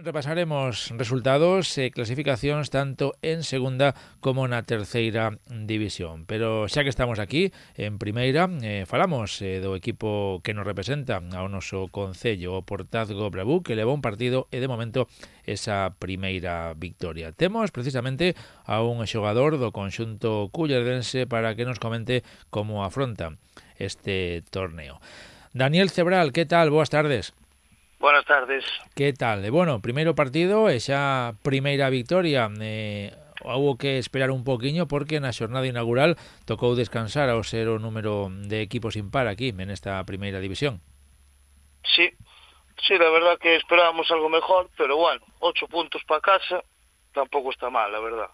Repasaremos resultados e clasificacións tanto en segunda como na terceira división. Pero xa que estamos aquí, en primeira, falamos do equipo que nos representa ao noso concello, o Portazgo Bravú, que levou un partido e de momento esa primeira victoria. Temos precisamente a un xogador do conxunto cullerdense para que nos comente como afronta este torneo. Daniel Cebral, que tal? Boas tardes. Buenas tardes. Que tal? Bueno, primeiro partido e xa primeira victoria. Houbo que esperar un poquiño porque na xornada inaugural tocou descansar ao ser o número de equipos impar aquí, en esta primeira división. Sí, la verdad que esperábamos algo mejor, pero bueno, 8 puntos para casa tampouco está mal, la verdad.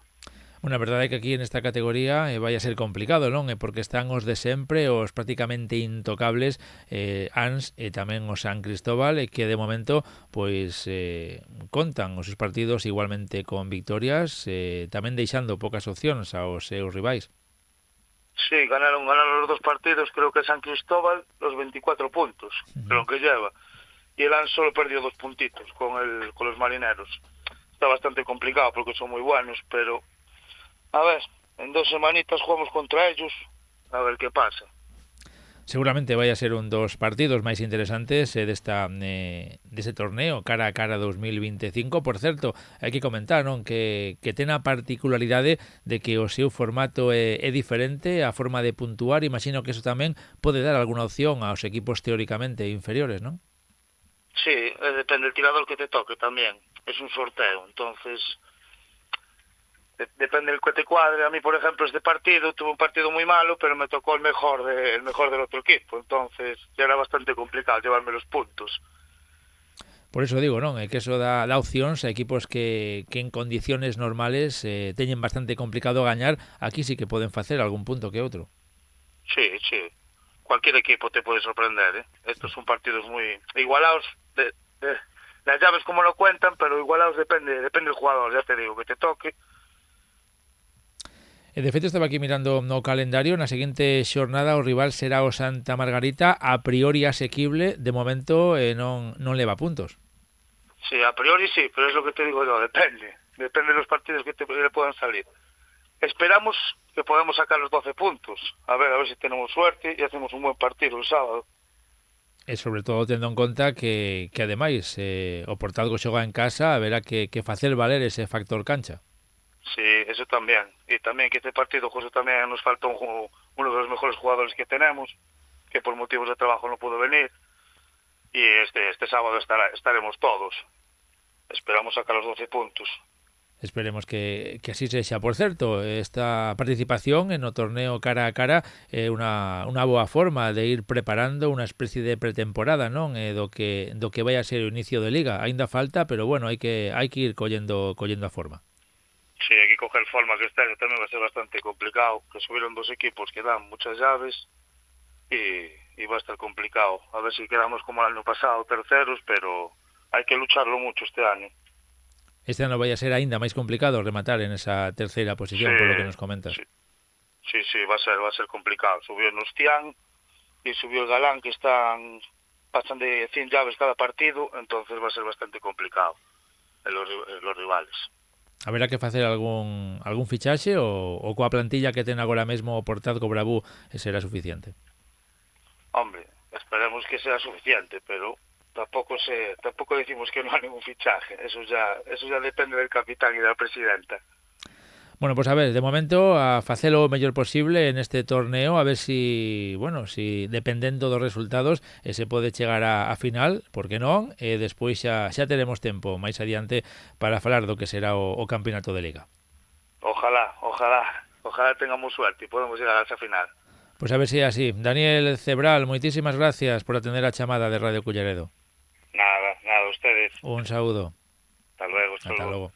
Bueno, a verdade é que aquí nesta categoría vai a ser complicado, non? Porque están os de sempre, os prácticamente intocables, Ans e tamén o San Cristóbal, e que de momento pois contan os seus partidos igualmente con victorias, tamén deixando poucas opcións aos seus rivais. Sí, ganaron los dos partidos, creo que San Cristóbal, los 24 puntos, creo que lleva. Y el Ans solo perdió 2 puntitos con los marineros. Está bastante complicado porque son muy buenos, pero a ver, en 2 semanitas jugamos contra ellos, a ver qué pasa. Seguramente vai a ser un dos partidos máis interesantes deste torneo cara a cara 2025. Por certo, hai que comentar, non, que ten a particularidade de que o seu formato é diferente, a forma de puntuar. Imagino que eso tamén pode dar alguna opción aos equipos teóricamente inferiores, non? Sí, depende del tirador que te toque también. Es un sorteo, entonces depende del que te cuadre. A mí, por ejemplo, este partido, tuve un partido muy malo, pero me tocó el mejor del otro equipo, entonces ya era bastante complicado llevarme los puntos. Por eso digo, non, é que eso dá opcións a equipos que en condiciones normales teñen bastante complicado gañar. Aquí sí que poden facer algún punto que outro. Sí, cualquier equipo te puede sorprender, ¿eh? Estos son partidos muy igualados, las llaves como lo cuentan, pero igualados depende del jugador, ya te digo, que te toque. E de feito estaba aquí mirando no calendario, na seguinte xornada o rival será o Santa Margarita, a priori asequible, de momento non leva puntos. Sí, a priori sí, pero es lo que te digo yo, depende de los partidos que le puedan salir. Esperamos que podamos sacar los 12 puntos, a ver si tenemos suerte e hacemos un buen partido el sábado. E sobre todo tendo en conta que ademais o Portazgo xoga en casa, haberá que facer valer ese factor cancha. Sí, eso también. Y también que este partido, José, también nos falta uno de los mejores jugadores que tenemos, que por motivos de trabajo no pudo venir. Y este sábado estaremos todos. Esperamos sacar los 12 puntos. Esperemos que así sexa. Por certo, esta participación en o torneo cara a cara é unha boa forma de ir preparando unha especie de pretemporada, non? Do que vai a ser o inicio de liga. Aínda falta, pero bueno, hai que ir collendo a forma. Sí, hay que coger forma, que este año también va a ser bastante complicado, que subieron 2 equipos que dan muchas llaves y va a estar complicado. A ver si quedamos como el año pasado, terceros, pero hay que lucharlo mucho este año. Este ano vai a ser aínda máis complicado rematar en esa terceira posición, Sí, por lo que nos comentas. Sí, va a ser complicado. Subió el Nostián y subió el Galán, que pasan de 100 llaves cada partido, entonces va a ser bastante complicado en los rivales. Haberá que facer algún fichaxe ou coa plantilla que ten agora mesmo o Portazgo Bravú será suficiente? Hombre, esperemos que sea suficiente, pero tampoco decimos que no hay ningún fichaje. Eso ya depende del capitán y de la presidenta. Bueno, pues a ver, de momento a facelo o mellor posible en este torneo, a ver si dependendo dos resultados se pode chegar a final, porque non, e despois xa teremos tempo máis adiante para falar do que será o campeonato de liga. Ojalá tengamos suerte y podamos llegar a esa final. Pues a ver si é así. Daniel Cebral, moitísimas gracias por atender a chamada de Radio Culleredo. Nada, ustedes. Un saúdo. Hasta luego. Hasta luego.